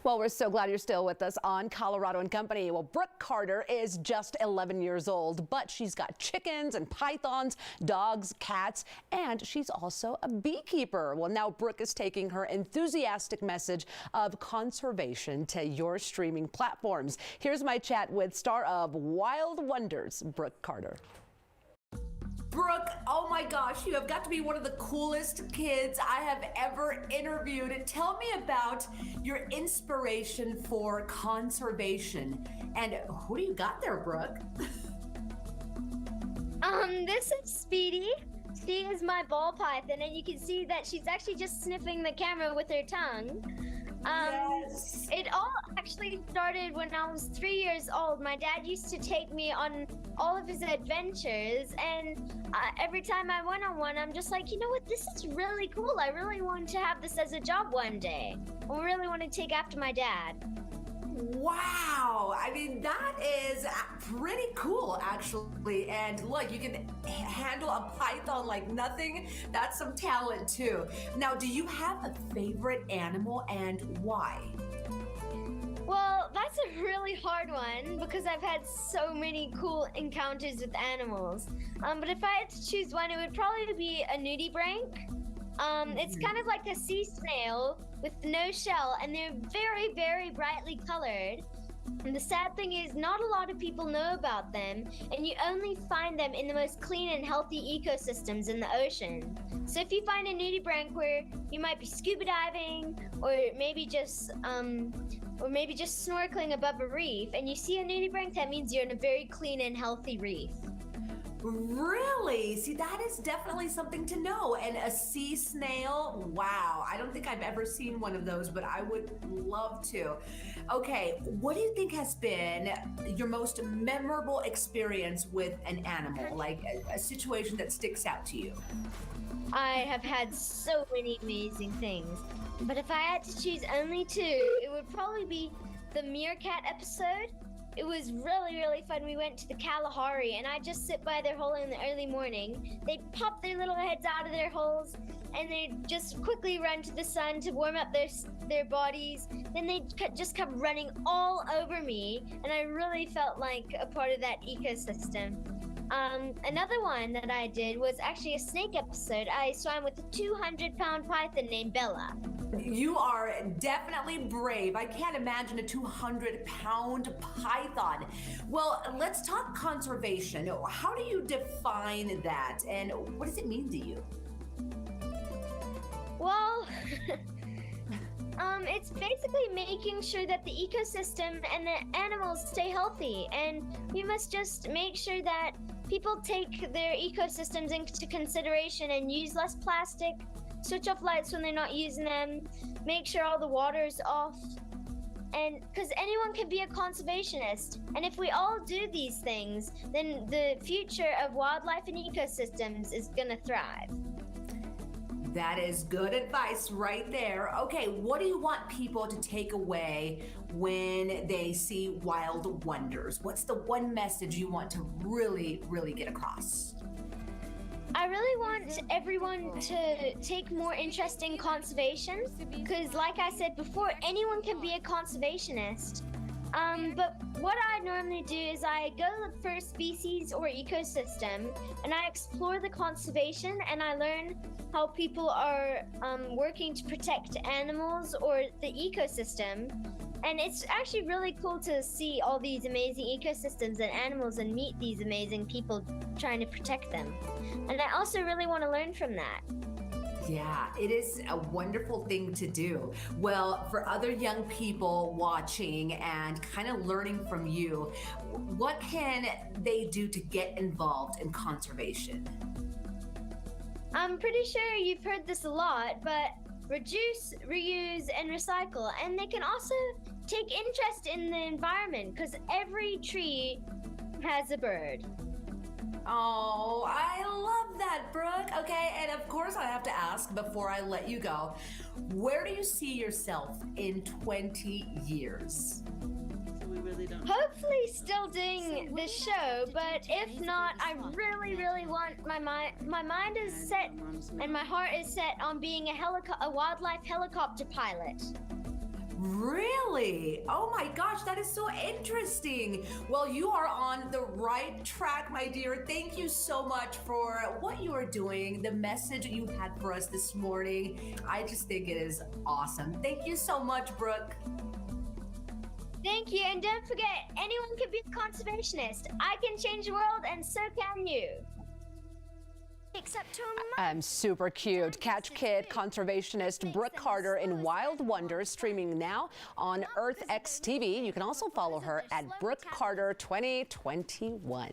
Well, we're so glad you're still with us on Colorado and Company. Well, Brooke Carter is just 11 years old, but she's got chickens and pythons, dogs, cats, and she's also a beekeeper. Well, now Brooke is taking her enthusiastic message of conservation to your streaming platforms. Here's my chat with star of Wild Wonders, Brooke Carter. Brooke, oh my gosh, you have got to be one of the coolest kids I have ever interviewed. Tell me about your inspiration for conservation. And who do you got there, Brooke? This is Speedy. She is my ball python, and you can see that she's actually just sniffing the camera with her tongue. Yes. It all actually started when I was 3 years old. My dad used to take me on all of his adventures, and every time I went on one, I'm just like, you know what, this is really cool. I really want to have this as a job one day. I really want to take after my dad. Wow, I mean, that is pretty cool, actually. And look, you can handle a python like nothing. That's some talent, too. Now, do you have a favorite animal, and why? Well, that's a really hard one because I've had so many cool encounters with animals. But if I had to choose one, it would probably be a nudibranch. It's kind of like a sea snail with no shell, and they're very, very brightly colored. And the sad thing is, not a lot of people know about them, and you only find them in the most clean and healthy ecosystems in the ocean. So if you find a nudibranch where you might be scuba diving, or maybe just snorkeling above a reef, and you see a nudibranch, that means you're in a very clean and healthy reef. Really? See, that is definitely something to know. And a sea snail, wow. I don't think I've ever seen one of those, but I would love to. Okay, what do you think has been your most memorable experience with an animal, like a situation that sticks out to you? I have had so many amazing things, but if I had to choose only two, it would probably be the meerkat episode. It was really, really fun. We went to the Kalahari, and I just sit by their hole in the early morning. They pop their little heads out of their holes, and they just quickly run to the sun to warm up their bodies. Then they just come running all over me, and I really felt like a part of that ecosystem. Another one that I did was actually a snake episode. I swam with a 200-pound python named Bella. You are definitely brave. I can't imagine a 200-pound python. Well, let's talk conservation. How do you define that, and what does it mean to you? Well, it's basically making sure that the ecosystem and the animals stay healthy, and we must just make sure that people take their ecosystems into consideration and use less plastic, switch off lights when they're not using them, make sure all the water is off, and because anyone can be a conservationist, and if we all do these things, then the future of wildlife and ecosystems is gonna thrive. That is good advice right there. Okay, what do you want people to take away when they see Wild Wonders? What's the one message you want to really, really get across? I really want everyone to take more interest in conservation because, like I said before, anyone can be a conservationist. But what I normally do is I go look for a species or ecosystem, and I explore the conservation, and I learn how people are working to protect animals or the ecosystem. And it's actually really cool to see all these amazing ecosystems and animals and meet these amazing people trying to protect them. And I also really want to learn from that. Yeah, it is a wonderful thing to do. Well, for other young people watching and kind of learning from you, what can they do to get involved in conservation? I'm pretty sure you've heard this a lot, but reduce, reuse, and recycle. And they can also take interest in the environment because every tree has a bird. Oh, I love that, Brooke. Okay, and of course I have to ask before I let you go, where do you see yourself in 20 years? Hopefully still doing this show, but if not, I really, really want my mind is set and my heart is set on being a wildlife helicopter pilot. Really? Really? Oh my gosh, that is so interesting. Well, you are on the right track, my dear. Thank you so much for what you are doing, the message you had for us this morning. I just think it is awesome. Thank you so much, Brooke. Thank you, and don't forget, anyone can be a conservationist. I can change the world, and so can you. Except to Super cute. Catch kid conservationist Brooke Carter in Wild Wonders, streaming now on Earth X TV. You can also follow her at Brooke Carter 2021.